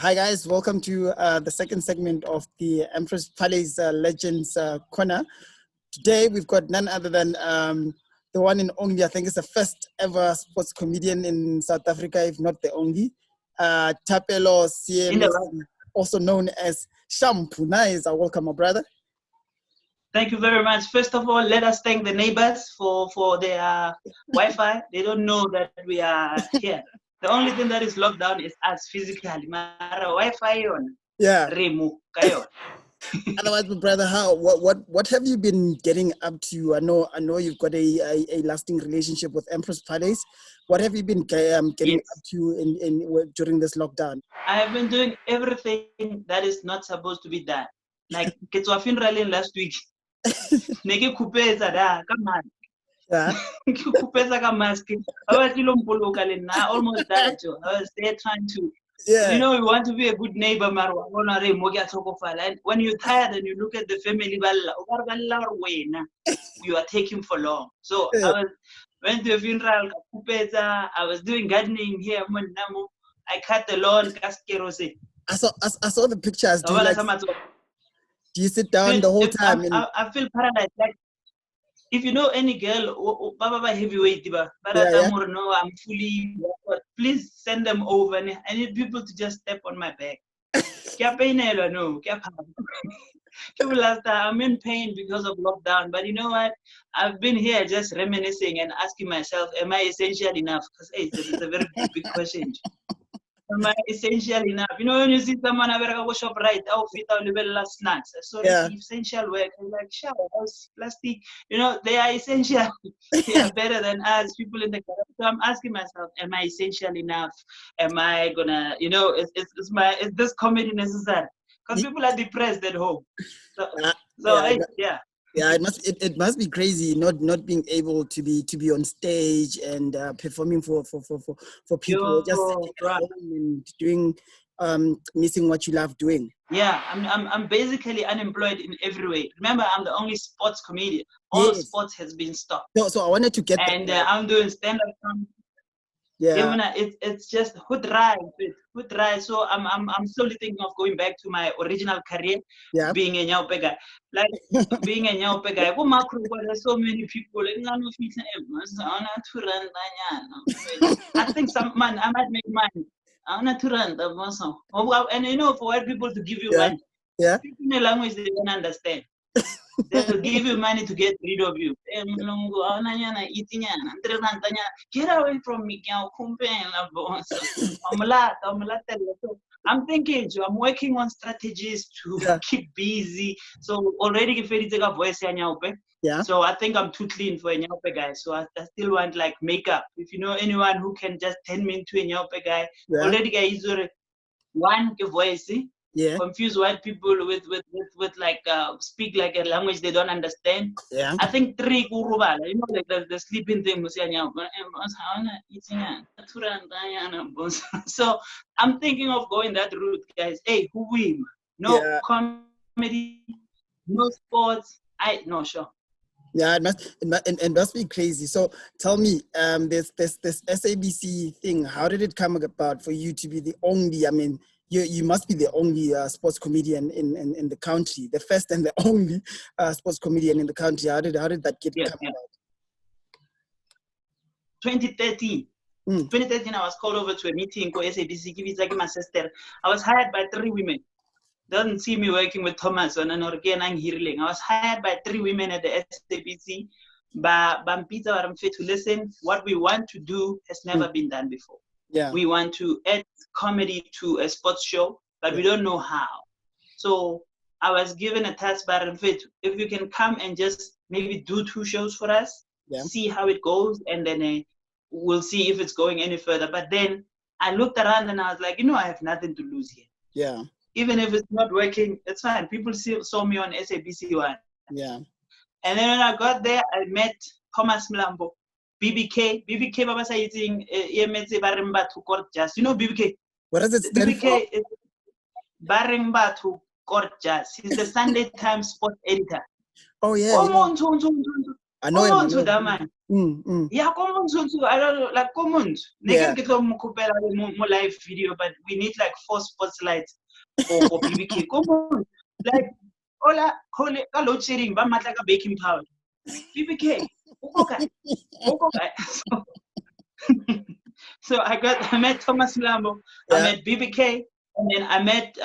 Hi guys, welcome to the second segment of the Empress Palace Legends Corner. Today we've got none other than the one and only, I think it's the first ever sports comedian in South Africa, if not the only, Thapelo CM, also known as Shampoonaiza. Welcome, my brother. Thank you very much. First of all, let us thank the neighbors for their Wi-Fi. They don't know that we are here. The only thing that is locked down is us physically. Mara Wi-Fi on. Yeah. Remove. Otherwise, my brother, what have you been getting up to? I know you've got a lasting relationship with Empress Palace. What have you been getting up to during this lockdown? I have been doing everything that is not supposed to be done. Like get to a funeral last week. Neke kupeza da, come on. Yeah. I almost died. I was there trying to, you know, we want to be a good neighbor. And when you're tired and you look at the family, you are taking for long. So I went to a funeral. I was doing gardening here. I cut the lawn. I saw the pictures. Do you sit down the whole time? I feel paradise. Like, if you know any girl, heavyweight, no, I'm fully, please send them over. I need people to just step on my back. I'm in pain because of lockdown, but you know what? I've been here just reminiscing and asking myself, am I essential enough? Because it's a very big question. Am I essential enough? You know, when you see someone go shop right, outfit, little snacks. So essential work. I'm like, shower, house, plastic. You know, they are essential. They are better than us, people in the garage. So I'm asking myself, am I essential enough? Am I gonna, you know, is this comedy necessary? Because people are depressed at home. Yeah, it must be crazy not being able to be on stage and performing for people, just sitting at home and doing missing what you love doing. Yeah, I'm basically unemployed in every way. Remember, I'm the only sports comedian. All sports has been stopped. So I wanted to get and I'm doing stand-up comedy. Yeah, it's just who try. So I'm slowly thinking of going back to my original career, being a Nyaupe guy. Like being a Nyaupe guy. There's so many people. I think I might make money. I want to run the muscle. And you know, for white people to give you money, speaking a language they don't understand. They'll give you money to get rid of you. Get away from me. I'm thinking, I'm working on strategies to keep busy. So already voice. So I think I'm too clean for a Nyaupe guy. So I still want like makeup. If you know anyone who can just turn me into a Nyaupe guy, already guys one voice. Confuse white people with like speak like a language they don't understand. I think 3 kurubala, you know, like the sleeping thing. So I'm thinking of going that route, guys. Hey, who win? No comedy, no sports. No sure. Yeah, it must be crazy. So tell me, this SABC thing, how did it come about for you to be the only? I mean, you must be the only sports comedian in the country, the first and the only sports comedian in the country. How did that come about? 2013. 2013, I was called over to a meeting for SABC. My sister. I was hired by 3 women. Doesn't see me working with Thomas on an organic healing. I was hired by 3 women at the SABC. To listen, what we want to do has never been done before. Yeah. We want to add comedy to a sports show, but we don't know how. So I was given a task by Fit. If you can come and just maybe do 2 shows for us, see how it goes, and then we'll see if it's going any further. But then I looked around and I was like, you know, I have nothing to lose here. Yeah. Even if it's not working, it's fine. People saw me on SABC 1. Yeah. And then when I got there, I met Thomas Mlambo, BBK Baba saying Yemetse Baremba to court just. You know BBK? What does it stand for? BBK is Baremba to court just. He's the Sunday Times sport editor. Oh yeah. I know him. To that man. Yeah, common too. I don't know, like common. Yeah. Get more live video, but we need like 4 spotlights for BBK. Common. Like, hola, load shedding, but like a baking powder. BBK. So I met Thomas Lambo, I met BBK, and then I met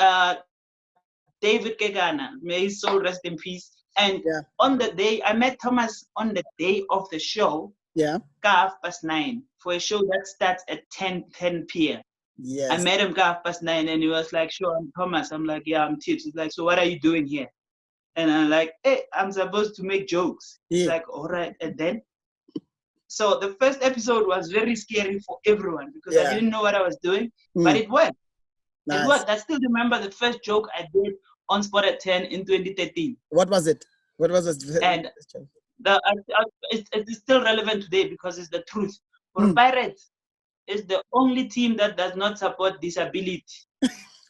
David Gegana. May his soul rest in peace. And on the day, I met Thomas on the day of the show, 9:30, for a show that starts at 10 p.m. Yes. I met him 9:30, and he was like, sure, I'm Thomas. I'm like, yeah, I'm Tips. He's like, so what are you doing here? And I'm like, hey, I'm supposed to make jokes. He's like, all right. And then, so the first episode was very scary for everyone because I didn't know what I was doing, but it worked. Nice. It worked. I still remember the first joke I did on Spot at 10 in 2013. What was it? What was it? And it's still relevant today because it's the truth. For Pirates, it's the only team that does not support disability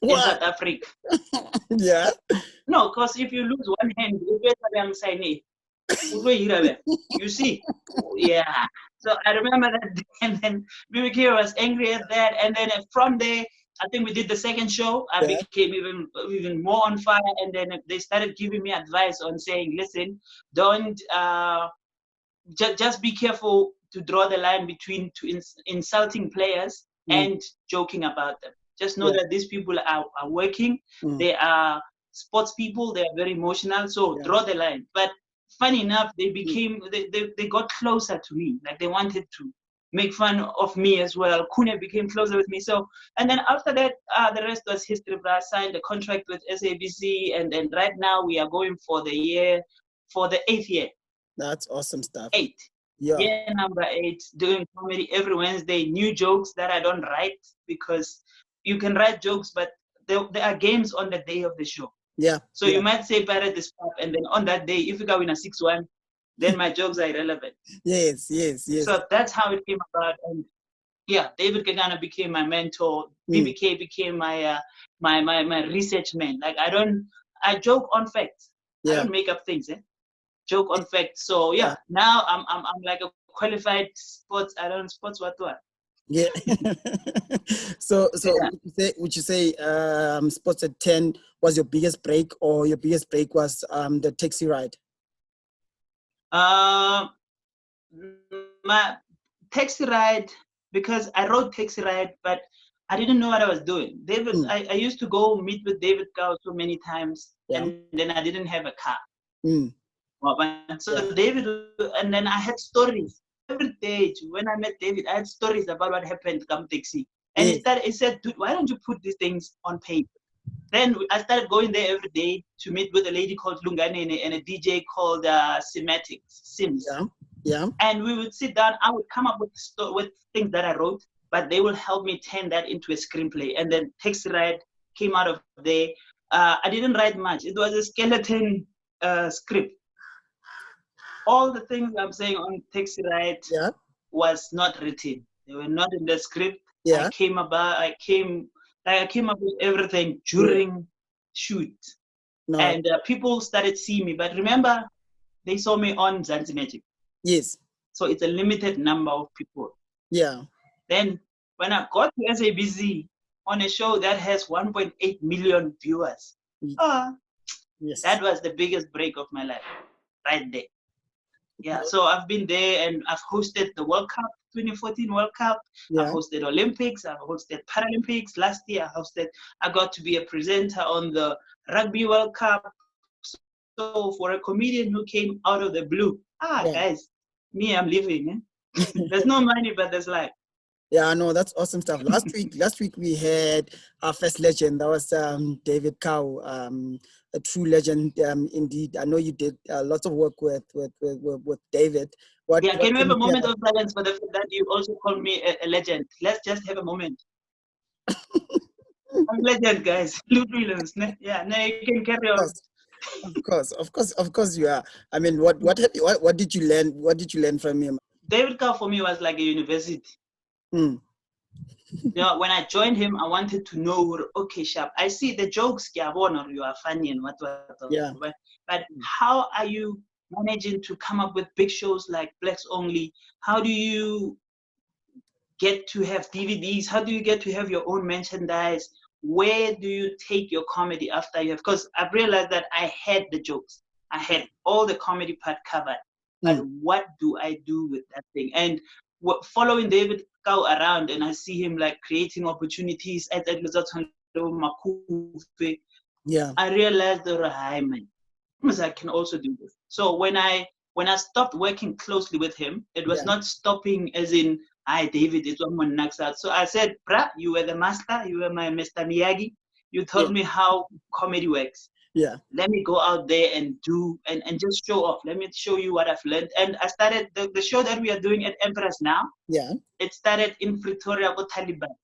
in South Africa. Yeah. No, because if you lose one hand, you see. Yeah. So I remember that, and then BBK was angry at that, and then from there, I think we did the second show. I became even more on fire, and then they started giving me advice on saying, listen, don't just be careful to draw the line between insulting players and joking about them. Just know that these people are working. They are sports people. They are very emotional. So draw the line. But funny enough, they became they got closer to me. Like they wanted to make fun of me as well. Kune became closer with me. So, and then after that, the rest was history. But I signed a contract with SABC, and then right now we are going for the 8th year. That's awesome stuff. 8. Yeah. Year number 8, doing comedy every Wednesday. New jokes that I don't write because you can write jokes, but there are games on the day of the show. Yeah. So you might say Pirate is pop, and then on that day, if you go in a 6-1, then my jokes are irrelevant. Yes. So that's how it came about. And yeah, David Gegana became my mentor. BBK became my my research man. Like I joke on facts. I don't make up things. Joke on facts. So yeah, now I'm like a qualified sports. I don't sports what. Yeah. So would you say Sports at 10 was your biggest break, or your biggest break was the taxi ride? My taxi ride, because I wrote taxi ride, but I didn't know what I was doing. David, I used to go meet with David Cow so many times, and then I didn't have a car. So David, and then I had stories every day. When I met David, I had stories about what happened come taxi. And he said, dude, why don't you put these things on paper? Then I started going there every day to meet with a lady called Lunganene and a DJ called Sims. Yeah. And we would sit down. I would come up with things that I wrote, but they will help me turn that into a screenplay. And then Taxi Ride came out of there. I didn't write much. It was a skeleton script. All the things I'm saying on Taxi Ride was not written. They were not in the script. I came up with everything during shoot. And people started seeing me. But remember, they saw me on Zanzi Magic. Yes. So it's a limited number of people. Yeah. Then when I got to SABC on a show that has 1.8 million viewers, that was the biggest break of my life, right there. Yeah, so I've been there and I've hosted the World Cup, 2014 World Cup. I've hosted Olympics. I've hosted Paralympics. Last year I got to be a presenter on the Rugby World Cup. So for a comedian who came out of the blue, guys, me, I'm living. There's no money, but there's life. Yeah, no, that's awesome stuff. Last week we had our first legend. That was David Cow, a true legend indeed. I know you did lots of work with David. Can we have a moment of silence for the fact that you also called me a legend? Let's just have a moment. I'm legend, guys. Yeah, now you can carry on. Of course you are. I mean, what did you learn? What did you learn from him? David Cow for me was like a university. You know, when I joined him, I wanted to know, okay, Sharp, I see the jokes, you are funny and what. But how are you managing to come up with big shows like Blacks Only? How do you get to have DVDs? How do you get to have your own merchandise? Where do you take your comedy after you have? Because I've realized that I had the jokes. I had all the comedy part covered. But what do I do with that thing? And following David Kau around, and I see him like creating opportunities at Makufe, I realized that I can also do this. So when I stopped working closely with him, it was not stopping as in, hi David, it's someone knocks out. So I said, bruh, you were the master, you were my Mr. Miyagi. You taught me how comedy works. Let me go out there and do and just show off. Let me show you what I've learned. And I started the show that we are doing at Empress now. It started in Pretoria with Taliban.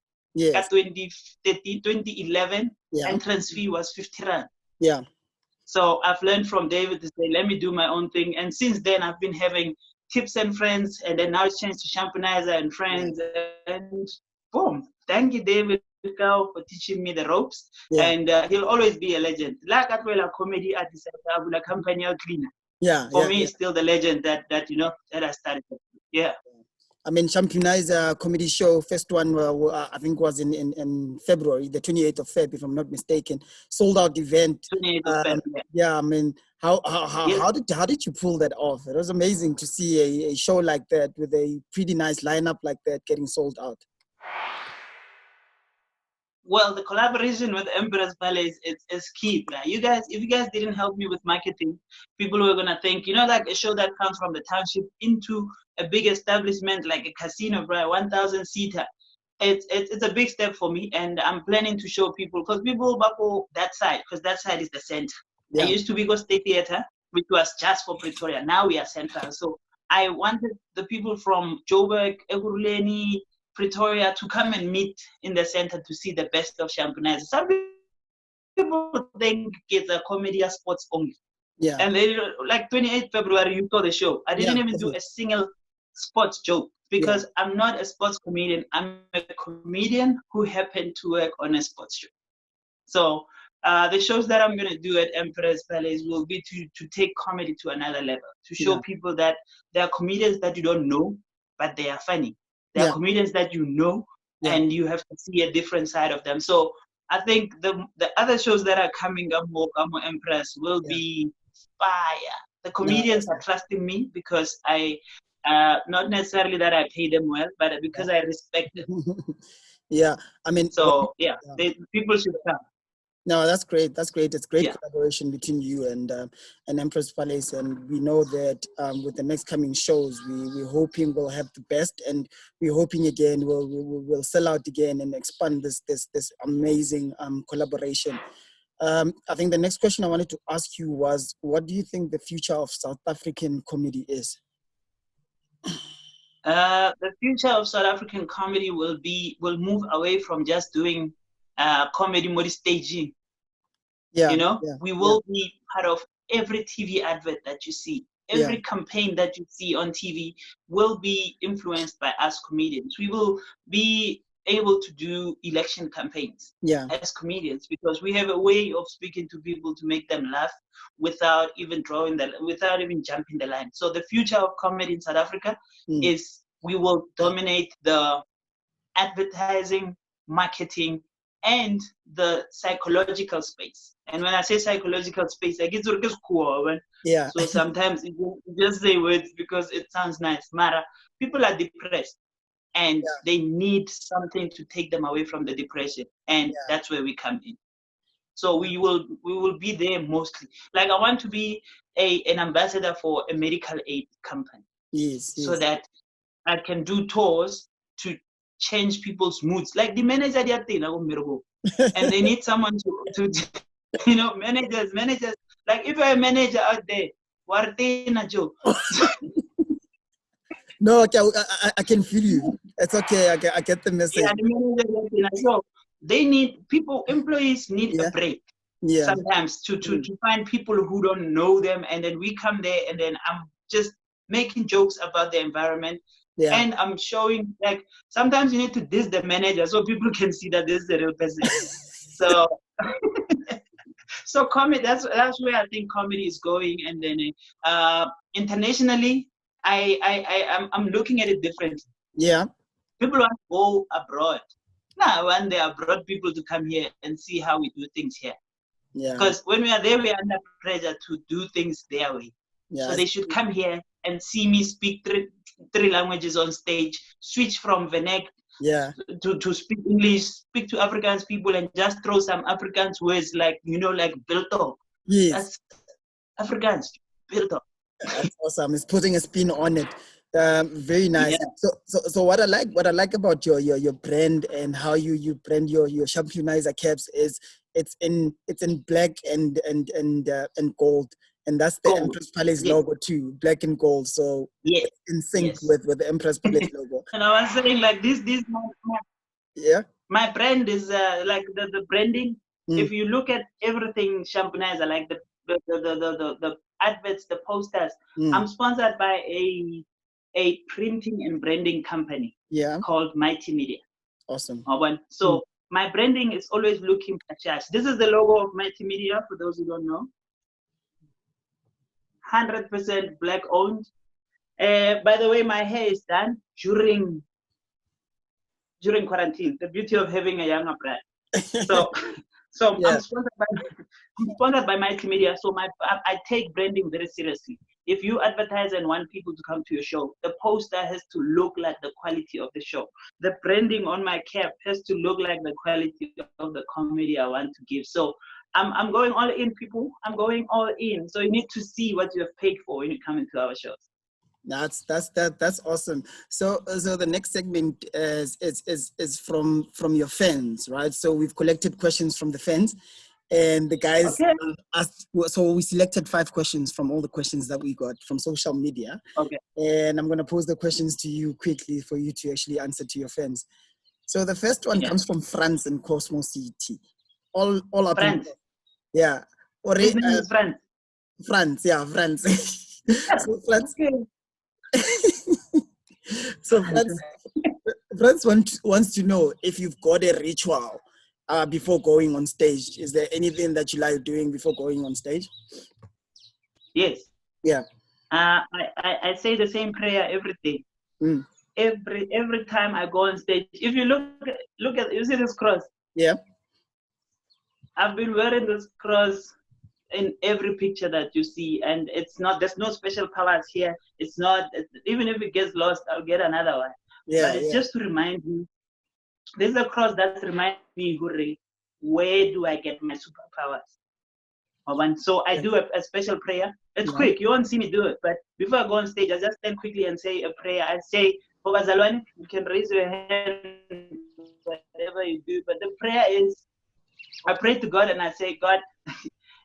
At 2013, 2011, entrance fee was 50 rand. So I've learned from David to say, let me do my own thing. And since then, I've been having tips and friends. And then now it's changed to Shampoonaiza and friends. And boom. Thank you, David, for teaching me the ropes. And he'll always be a legend. Like I feel a comedy artist, a company cleaner. For me, it's still the legend that I started. I mean, Shampoonaiza comedy show, first one I think was in February, the 28th of Feb, if I'm not mistaken. Sold out event. 28th of Feb. I mean, how did you pull that off? It was amazing to see a show like that with a pretty nice lineup like that getting sold out. Well, the collaboration with Empress Palace is key. Right? If you guys didn't help me with marketing, people were gonna think, like a show that comes from the township into a big establishment like a casino, right? 1,000 seater. It's a big step for me, and I'm planning to show people because people buckle that side because that side is the center. I used to be Go State Theatre, which was just for Pretoria. Now we are central. So I wanted the people from Joburg, Ekurhuleni, Pretoria to come and meet in the center to see the best of Shampoonaiza. Some people think it's a comedy sports only. And they like 28th February, you saw the show. I didn't even do a single sports joke because I'm not a sports comedian. I'm a comedian who happened to work on a sports show. So the shows that I'm going to do at Empress Palace will be to take comedy to another level, to show people that there are comedians that you don't know, but they are funny. There are comedians that you know, and you have to see a different side of them. So I think the other shows that are coming up more Empress will be fire. The comedians are trusting me because I, not necessarily that I pay them well, but because I respect them. I mean. So people should come. No, that's great. That's great. It's great collaboration between you and Empress Palace, and we know that with the next coming shows, we're hoping we'll have the best, and we're hoping again we'll sell out again and expand this amazing collaboration. I think the next question I wanted to ask you was, what do you think the future of South African comedy is? The future of South African comedy will move away from just doing comedy mode staging. We will be part of every TV advert that you see. Every campaign that you see on TV will be influenced by us comedians. We will be able to do election campaigns as comedians because we have a way of speaking to people to make them laugh without even jumping the line. So the future of comedy in South Africa is we will dominate the advertising, marketing, and the psychological space. And when I say psychological space, I get to cool. So sometimes you just say words because it sounds nice. Mara, people are depressed and they need something to take them away from the depression. And that's where we come in. So we will be there mostly. Like I want to be an ambassador for a medical aid company. So that I can do tours to change people's moods. Like the manager, and they need someone to managers. Like if you're a manager out there, Joe. No, okay, I can feel you. It's okay. I get the message. The manager, so they need employees need a break. Sometimes to find people who don't know them, and then we come there, and then I'm just making jokes about the environment. And I'm showing, like, sometimes you need to diss the manager so people can see that this is a real person. So comedy, that's where I think comedy is going. And then internationally, I'm looking at it differently. Yeah. People want to go abroad. Now, when they abroad, people to come here and see how we do things here. Yeah. Because when we are there, we are under pressure to do things their way. Yeah. So they should come here and see me speak three languages on stage, switch from Venek to speak English, speak to Afrikaans people, and just throw some Afrikaans words like, like bilto. Yes. That's Afrikaans, bilto. That's awesome. It's putting a spin on it. Very nice. Yeah. So what I like about your brand and how you brand your Shampoonaiza caps is it's in black and gold, and that's the Empress Palace logo too, black and gold. So it's in sync with the Empress Palace logo. And I was saying like this my brand is like the branding. If you look at everything Shampoonaiza, like the adverts, the posters, I'm sponsored by a printing and branding company called Mighty Media. Awesome. So my branding is always looking at this is the logo of Mighty Media, for those who don't know. 100% black owned. By the way, my hair is done during quarantine. The beauty of having a younger bride. So I'm sponsored by Mighty Media. So I take branding very seriously. If you advertise and want people to come to your show, the poster has to look like the quality of the show. The branding on my cap has to look like the quality of the comedy I want to give. So I'm going all in, people. I'm going all in. So you need to see what you have paid for when you come into our shows. That's awesome. So the next segment is from your fans, right? So we've collected questions from the fans, and the guys asked. So we selected 5 questions from all the questions that we got from social media. Okay. And I'm going to pose the questions to you quickly for you to actually answer to your fans. So the first one comes from France in Cosmo City. All up. France. Yeah. His name is France. France. Yeah, France. So France. Okay. So France wants to know if you've got a ritual before going on stage. Is there anything that you like doing before going on stage? Yes. Yeah. I say the same prayer every day. Every time I go on stage. If you look at you see this cross? Yeah. I've been wearing this cross in every picture that you see, and there's no special colors here. It's not, even if it gets lost, I'll get another one. Yeah, but it's just to remind me. There's a cross that reminds me, Hurry, where do I get my superpowers? So I do a special prayer. It's quick. You won't see me do it, but before I go on stage, I just stand quickly and say a prayer. I say, Zalwani, you can raise your hand, whatever you do. But the prayer is, I pray to God and I say, God,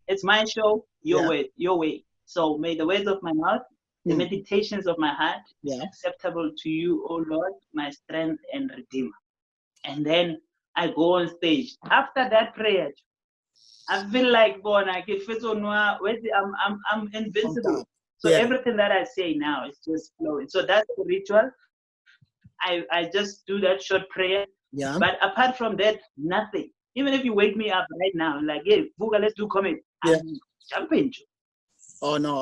it's my show, your way. So may the words of my mouth, the meditations of my heart be acceptable to you, O Lord, my strength and redeemer. And then I go on stage. After that prayer, I feel like I'm invincible. So everything that I say now is just flowing. So that's the ritual. I just do that short prayer. Yeah. But apart from that, nothing. Even if you wake me up right now, like, hey, Vuga, let's do comedy. I'm jumping. Oh no,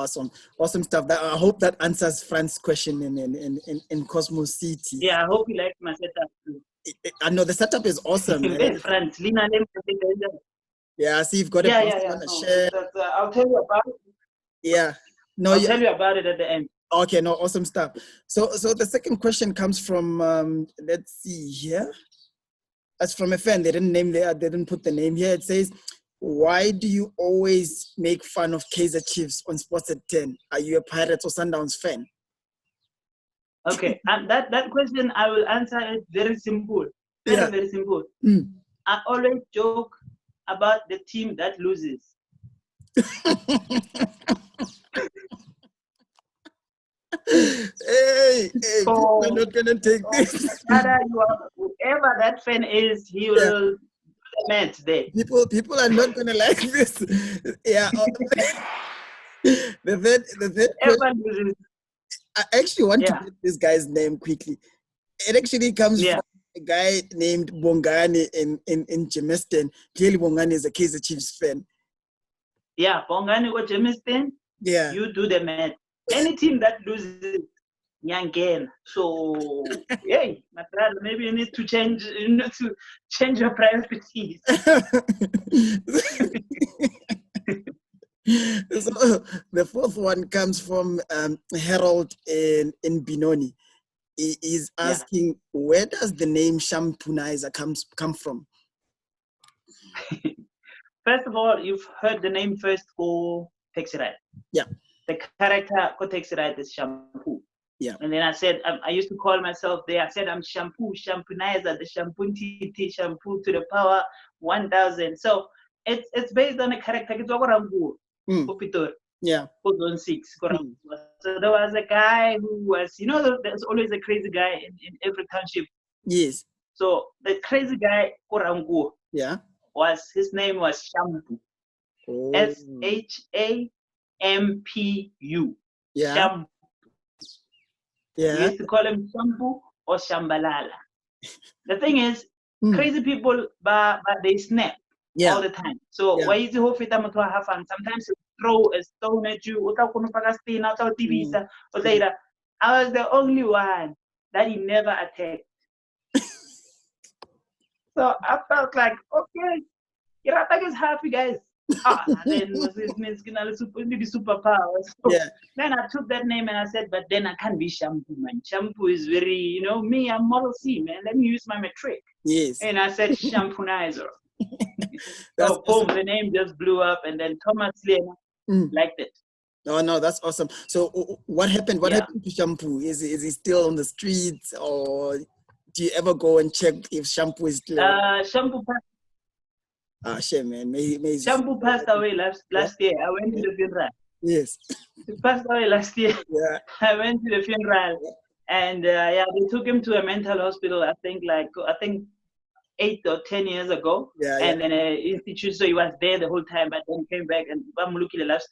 awesome stuff. I hope that answers Fran's question in Cosmo City. Yeah, I hope you like my setup too. I know the setup is awesome. France, Lina, yeah, see, you've got a share. I'll tell you about it. Yeah. No, I'll tell you about it at the end. Okay, no, awesome stuff. So the second question comes from let's see here. That's from a fan. They didn't put the name here. It says, why do you always make fun of Kaizer Chiefs on Sports at 10? Are you a Pirates or Sundowns fan? Okay, and that question I will answer it very simple. Very simple. I always joke about the team that loses. Hey, people are not gonna take this. Whoever that fan is, he will match there. People are not gonna like this. Yeah. The third question, I actually want to get this guy's name quickly. It actually comes from a guy named Bongani in Germiston. Clearly, Bongani is a Kaizer Chiefs fan. Yeah, Bongani or Jamestown, Yeah. you do the math. Any team that loses, Yangen. So, hey, my brother, maybe you need to change, to change your priorities. So the fourth one comes from Harold in Benoni. He is asking, where does the name Shampoonaiza come from? First of all, you've heard the name first for Taxi Ride. Yeah. The character for Taxi Ride is Shampoo. Yeah. And then I said, I used to call myself there. I said, I'm Shampoo, Shampoonaiza, the Shampoo TT, Shampoo to the power 1000. So it's based on a character. It's Yeah. 6. So there was a guy who was, there's always a crazy guy in every township. Yes. So the crazy guy, Korangu, yeah, his name was Shampoo. Oh. Shampu. Yeah. Shampoo. Yeah. We used to call him Shampoo or Shambalala. The thing is, crazy people, they snap all the time. So why is the sometimes they throw a stone at you. I was the only one that he never attacked. So I felt like, okay, your attack is happy, guys. Then it means the superpowers. So then I took that name and I said, but then I can't be Shampoo, man. Shampoo is very, me, I'm Model C, man. Let me use my metric. Yes. And I said Shampoonaiza. So boom, the name just blew up, and then Thomas Lena liked it. Oh no, that's awesome. So what happened? What happened to Shampoo? Is he still on the streets, or do you ever go and check if Shampoo is still? Shampoo passed. Shame, man. Shampoo passed away last year. I went to the funeral. Yes. He passed away last year. Yeah. I went to the funeral, and they took him to a mental hospital. I think 8 or 10 years ago, and then an institute. So he was there the whole time, but then came back. And I'm looking last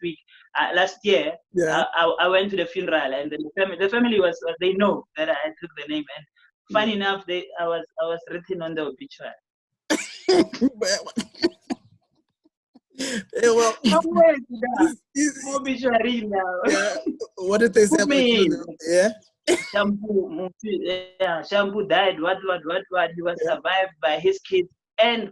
year. I went to the funeral, and then the family was they know that I took the name. And funny enough, I was written on the obituary. Well, obituary now. Yeah. What did they say about you? Yeah. Shampoo died. What? He was survived by his kids and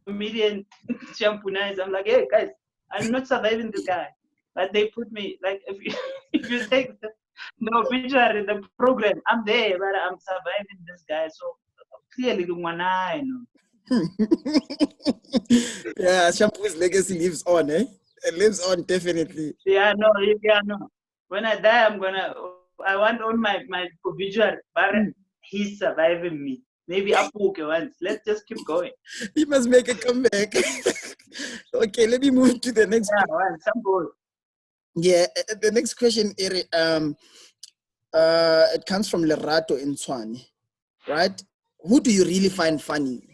comedian Shampoonaiza. I'm like, hey guys, I'm not surviving this guy. But they put me like, if you take the obituary, the program, I'm there, but I'm surviving this guy. So clearly, I know. Yeah, Shampoo's legacy lives on, eh? It lives on, definitely. Yeah, no. When I die, I want on my obituary, but he's surviving me. Maybe I poke once. Let's just keep going. He must make a comeback. Okay, let me move to the next question. Some goal. Yeah, the next question, Eri, it comes from Lerato in Tswane, right? Who do you really find funny?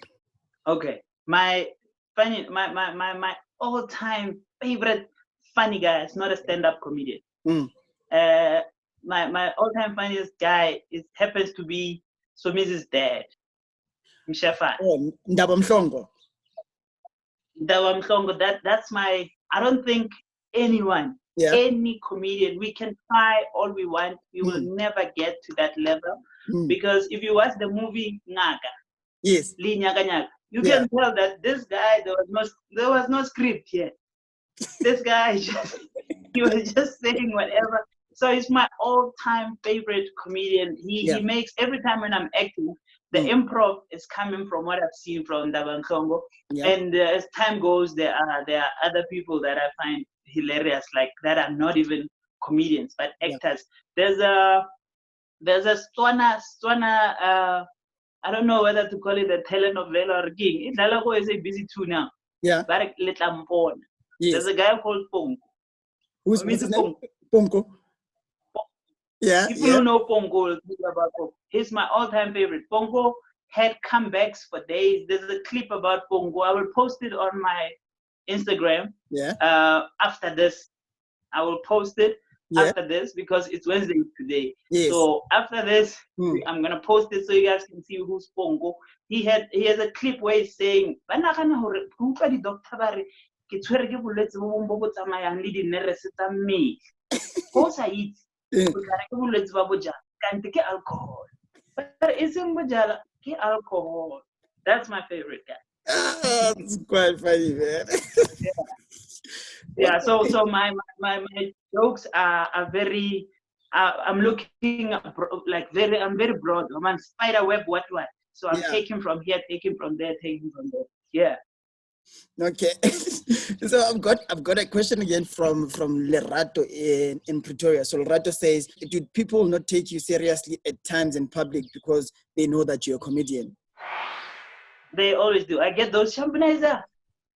Okay, my all-time favorite funny guy is not a stand-up comedian. My all-time funniest guy happens to be Somizi's dad, Mshafa. Oh, Ndaba Mhlongo. That's my. I don't think anyone, any comedian, we can try all we want, we will never get to that level. Because if you watch the movie Naga, yes, Li Nyaga Nyaga, you can tell that this guy, there was no script here. This guy he was just saying whatever. So he's my all-time favorite comedian. He makes, every time when I'm acting, the improv is coming from what I've seen from Ndaba Mhlongo. And as time goes, there are other people that I find hilarious, like that are not even comedians but actors. There's a Stwana. I don't know whether to call it a telenovela or king. Idlalago is a busy too now. Yeah. But there's a guy called Pongo. What's his name? Pongo. Yeah. People who know Pongo, he's my all-time favorite. Pongo had comebacks for days. There's a clip about Pongo. I will post it on my Instagram. Yeah. After this, I will post it. After this, because it's Wednesday today. Yes. So after this, I'm gonna post it so you guys can see who's Pongo. He has a clip where he's saying, ke tshwere ke bolwetse bo bo bo tsamayang le di-nerves tsa mmele. Go sa itse o tla re ke bolwetse ba bojala kante ke alcohol. But isn't bojala ke alcohol. That's my favorite guy. That's quite funny, man. Yeah, so my jokes are very I'm looking like I'm very broad. I'm on spider web what. So I'm taking from here, taking from there, taking from there. Yeah. Okay. So I've got a question again from Lerato in Pretoria. So Lerato says, do people not take you seriously at times in public because they know that you're a comedian? They always do. I get those Shampoonaiza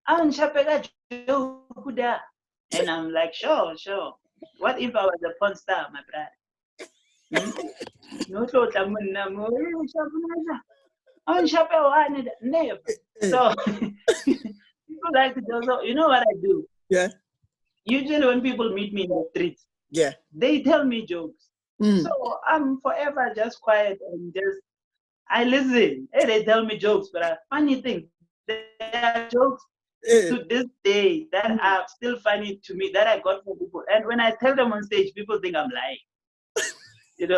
Interview. And I'm like, sure. What if I was a porn star, my brother? No, never. So people like to do so. You know what I do? Yeah. Usually when people meet me in the streets, yeah, they tell me jokes. So I'm forever just quiet and I listen. Hey, they tell me jokes, but funny thing, there are jokes to this day that are still funny to me that I got from people. And when I tell them on stage, people think I'm lying.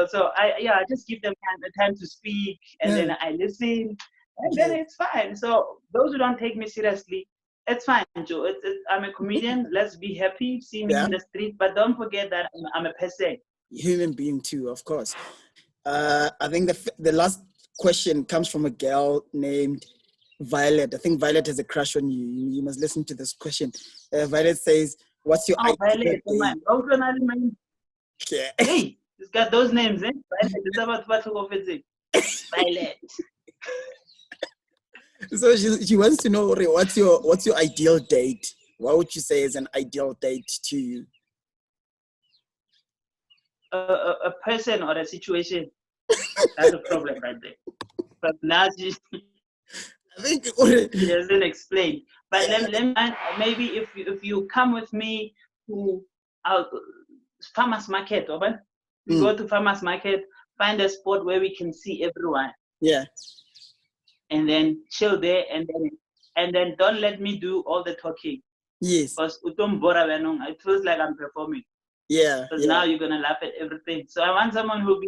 So I just give them time to speak, and then I listen, and then it's fine. So those who don't take me seriously, it's fine, Joe. I'm a comedian. Let's be happy. See me in the street, but don't forget that I'm a person. Human being too, of course. I think the last question comes from a girl named Violet. I think Violet has a crush on you. You must listen to this question. Violet says, "What's your Violet? Okay. Hey, it's got those names, eh? Violet. It's about Violet. So she wants to know, what's your ideal date? What would you say is an ideal date to you? A person or a situation. That's a problem right there. But now I think she doesn't explain. But let me maybe if you come with me to farmers market, we go to farmers market, find a spot where we can see everyone. Yeah. And then chill there, and then don't let me do all the talking. Yes. Because it feels like I'm performing. Yeah. Because now you're gonna laugh at everything. So I want someone who'll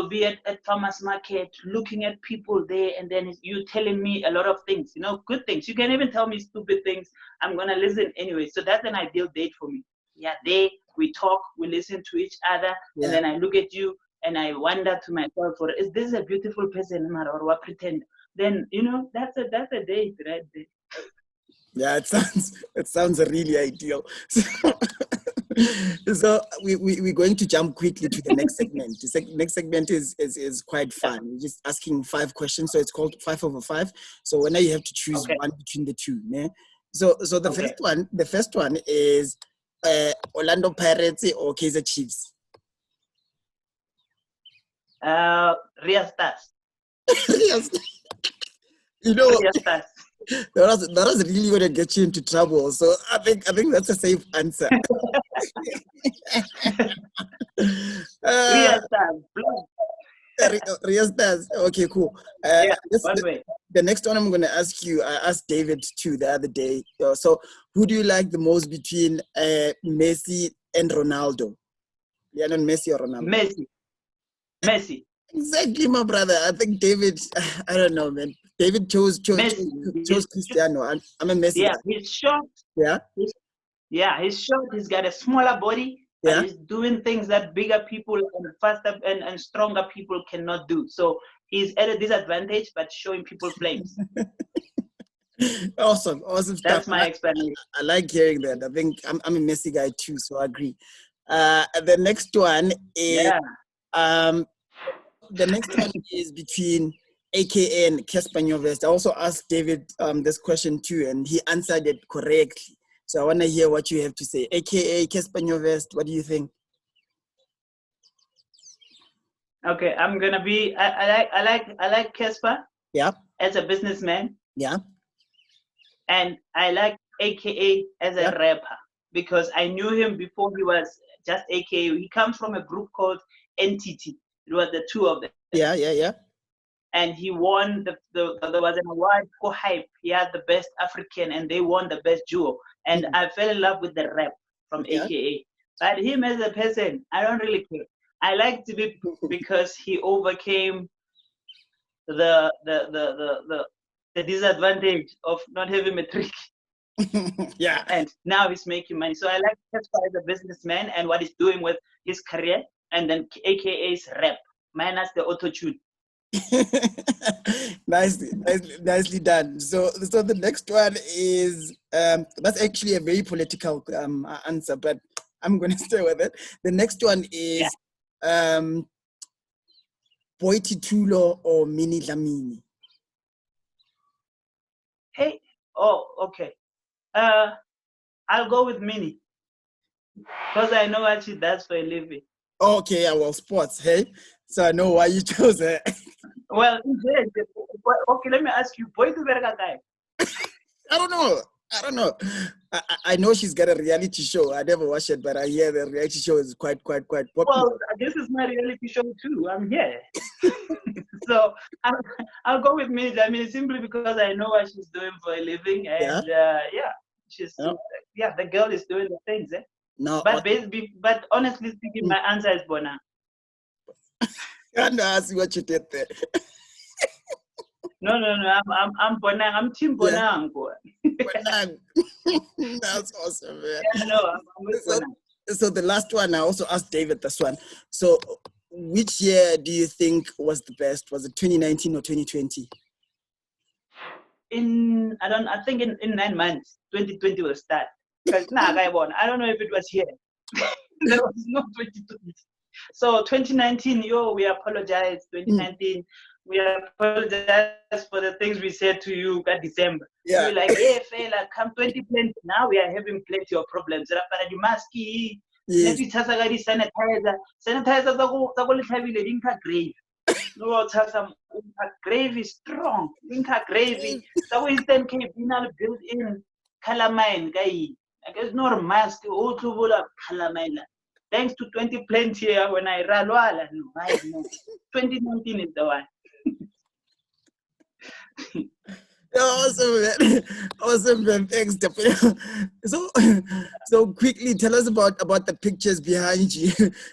be at farmers market looking at people there, and then you telling me a lot of things, good things. You can even tell me stupid things. I'm gonna listen anyway. So that's an ideal date for me. Yeah, there we talk, we listen to each other, and then I look at you and I wonder to myself, is this a beautiful person or what pretend? Then that's a date right there. Yeah, it sounds really ideal. So we're going to jump quickly to the next segment. The next segment is quite fun. We're just asking 5 questions, so it's called 5 over 5. So now you have to choose one between the two. Ne? So the first one is Orlando Pirates or Kaizer Chiefs. Real Stars. Real Stars. Real Stars. That was really going to get you into trouble. So I think that's a safe answer. Real Stars. Real Stars. Okay, cool. The next one I'm going to ask you, I asked David too the other day. So who do you like the most between Messi and Ronaldo? Lionel Messi or Ronaldo? Messi. Exactly, my brother. I think David, I don't know, man. David chose Cristiano. I'm a Messi. Yeah, he's short. Yeah? He's short. He's got a smaller body. But he's doing things that bigger people and faster and stronger people cannot do. So he's at a disadvantage, but showing people flames. Awesome stuff. That's my explanation. I like hearing that. I think I'm a Messi guy too, so I agree. The next one is the next one is between AKA and Cassper Nyovest. I also asked David this question too, and he answered it correctly. So I want to hear what you have to say. AKA Cassper Nyovest, what do you think? Okay, I'm gonna be. I like Cassper. Yeah. As a businessman. Yeah. And I like AKA as a rapper because I knew him before he was just AKA. He comes from a group called Entity. It was the two of them. Yeah. and he won there was an award for hype. He had the best African, and they won the best duo. And I fell in love with the rap from AKA. But him as a person, I don't really care. I like to be because he overcame the disadvantage of not having a trick. Yeah. And now he's making money. So I like Cassper as a businessman and what he's doing with his career, and then AKA's rap minus the auto-tune. nicely done. So the next one is that's actually a very political answer, but I'm going to stay with it. The next one is Boy Titulo or Mini Lamini. Hey, okay. I'll go with Mini because I know what she does for a living. Okay, yeah, well, sports, hey? So I know why you chose it. Well, okay, let me ask you, Boy Tuberga guy. I don't know. I know she's got a reality show. I never watched it, but I hear the reality show is quite popular. Well, this is my reality show too. I'm here. So I'll go with Mini. I mean, simply because I know what she's doing for a living. And she's, the girl is doing the things. Eh? No, but honestly speaking, my answer is Bona. I see what you did there. No, I'm Bonang. I'm Team Bonang. Bonang. That's awesome, man. Yeah, no, I'm with Bonang. So the last one, I also asked David this one. So which year do you think was the best? Was it 2019 or 2020? I think in 9 months, 2020 will start. Because I don't know if it was here. There was no 2020. So 2019, we apologize. 2019, we apologize for the things we said to you at December. Yeah. We're like, hey, fella, come 2020. Now we are having plenty of problems. Yes. Sanitizer grave. No, gravy is strong. Inca gravy. So is then built in calamine guy. There's no mask. Thanks to 2020 here when I ran 2019 is the one. Awesome, man. Awesome, man. Thanks, definitely. So quickly, tell us about the pictures behind you.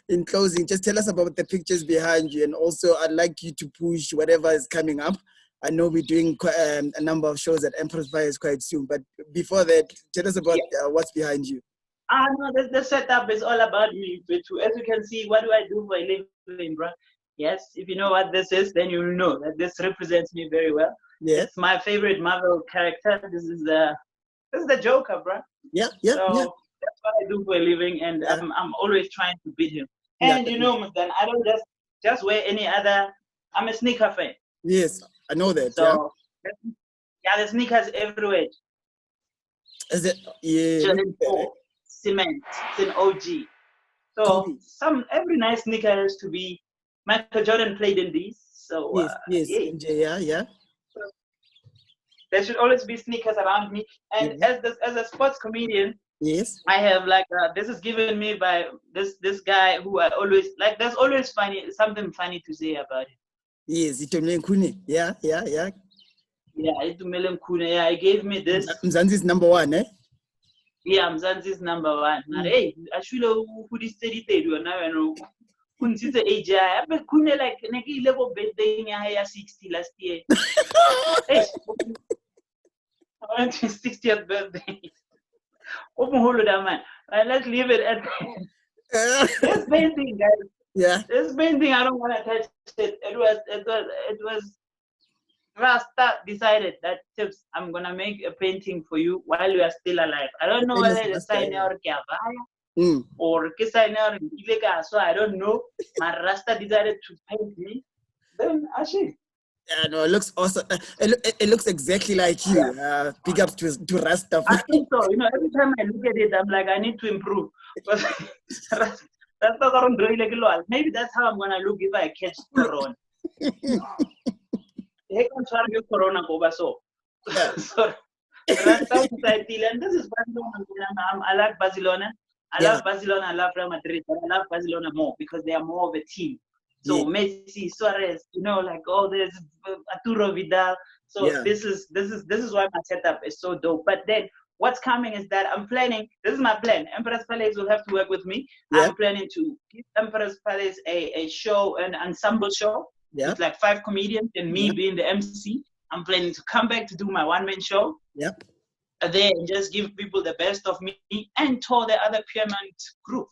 In closing, just tell us about the pictures behind you, and also I'd like you to push whatever is coming up. I know we're doing a number of shows at Empress Fires quite soon, but before that, tell us about what's behind you. No, the setup is all about me. But as you can see, what do I do for a living, bro? Yes, if you know what this is, then you'll know that this represents me very well. Yeah. It's my favorite Marvel character. This is the Joker, bro. Yeah. So that's what I do for a living, and I'm always trying to beat him. And you know, then I don't just wear any other. I'm a sneaker fan. Yes, I know that. So the sneakers everywhere. Is it? Yeah. Jordan 4, cement, it's an OG. So every nice sneaker has to be. Michael Jordan played in these, so yes, yeah. So there should always be sneakers around me. And as a sports comedian, yes, I have this is given me by this guy who I always like. There's always something funny to say about him. Yes, Itumele Nkune. Yeah. Yeah, Itumele Nkune. Yeah, he gave me this. Mzanzi's number one, eh? Yeah, Mzanzi's number one. Hey, I should have put this steady you know. Kunzitse age but kune like neki level birthday ya 60 last year. Hey, I went to his 60th birthday. Open holo that man. Let's leave it at this painting, guys. Yeah. This painting I don't want to touch it. It was Rasta decided that Tips, I'm gonna make a painting for you while you are still alive. I don't know whether it's sign or or Kisainer Ilega, so I don't know. My Rasta decided to paint me. Then actually. Yeah, no, it looks awesome. It looks exactly like you. Big up to Rasta. I think so. You know, every time I look at it, I'm like, I need to improve. Maybe that's how I'm gonna look if I catch Corona. They can charge you Corona over so. So Rasta society, and this is Barcelona. I like Barcelona. I love Barcelona, I love Real Madrid, but I love Barcelona more because they are more of a team. So Messi, Suarez, like all this, Arturo Vidal. So this is why my setup is so dope. But then what's coming is that I'm planning. This is my plan. Empress Palace will have to work with me. I'm planning to give Empress Palace a show, an ensemble show with like 5 comedians and me being the MC. I'm planning to come back to do my one-man show. There and just give people the best of me and tour the other Piermont group,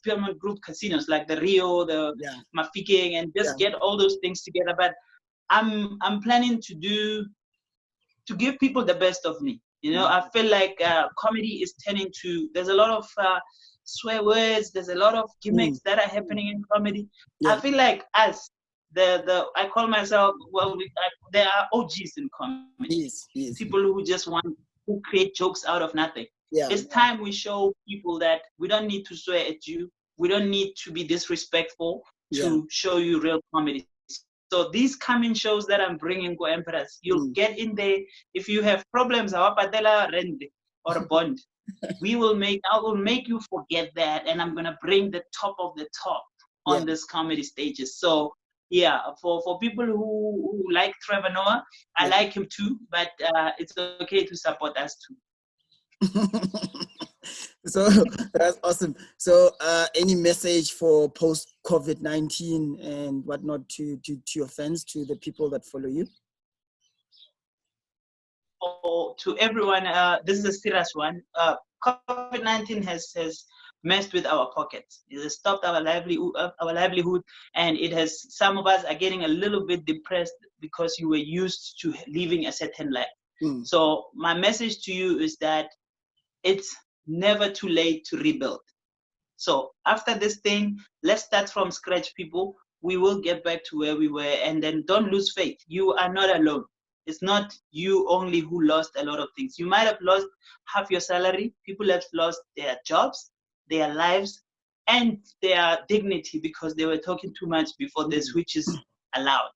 Piermont group casinos like the Rio, the Mafikeng, and just get all those things together. But I'm planning to give people the best of me. I feel like comedy is turning to, there's a lot of swear words, there's a lot of gimmicks that are happening in comedy. I feel like us, I call myself, there are OGs in comedy. People who just who create jokes out of nothing. It's time we show people that we don't need to swear at you. We don't need to be disrespectful to show you real comedy. So these coming shows that I'm bringing, Go Empress, you'll get in there. If you have problems, awapatela rent or bond, I will make you forget that, and I'm gonna bring the top of the top on this comedy stages. So for people who like Trevor Noah, I like him too, but it's okay to support us too. So that's awesome. So any message for post-COVID-19 and whatnot to your fans, to the people that follow you? To everyone, this is a serious one. COVID-19 has messed with our pockets. It has stopped our livelihood, and it has, some of us are getting a little bit depressed because you were used to living a certain life. So my message to you is that it's never too late to rebuild. So after this thing, let's start from scratch, people. We will get back to where we were, and then don't lose faith. You are not alone. It's not you only who lost a lot of things. You might have lost half your salary. People have lost their jobs, their lives, and their dignity because they were talking too much before this, which is allowed.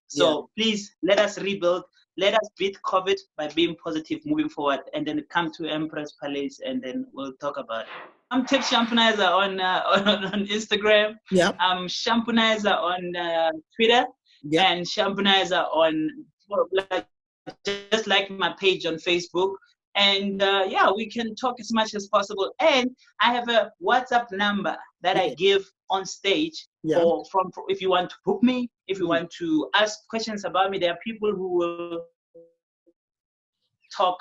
So please, let us rebuild. Let us beat COVID by being positive moving forward, and then come to Empress Palace, and then we'll talk about it. I'm Tip Shampoonaiza on Instagram. I'm Shampoonaiza on Twitter, and Shampoonaiza on, just like my page on Facebook. And we can talk as much as possible. And I have a WhatsApp number that I give on stage from if you want to book me, if you want to ask questions about me. There are people who will talk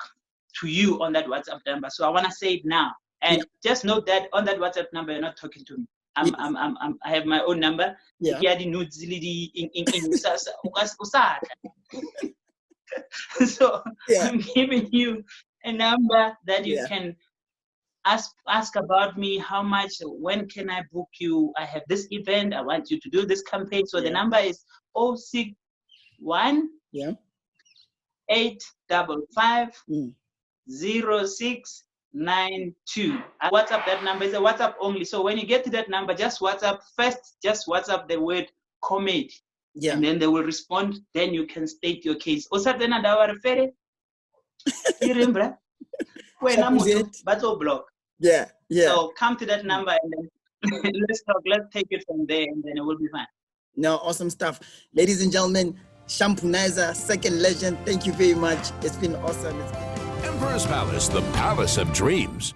to you on that WhatsApp number. So I want to say it now. And just note that on that WhatsApp number, you're not talking to me. I have my own number. So I'm giving you a number that you can ask about me. How much, when can I book you? I have this event, I want you to do this campaign. So the number is 061 855 0692. WhatsApp that number. Is a WhatsApp only. So when you get to that number, just WhatsApp the word comedy. And then they will respond. Then you can state your case. So come to that number and then let's talk. Let's take it from there, and then it will be fine. No, awesome stuff. Ladies and gentlemen, Shampoonaiza, second legend. Thank you very much. It's been awesome. Emperor's Palace, the Palace of Dreams.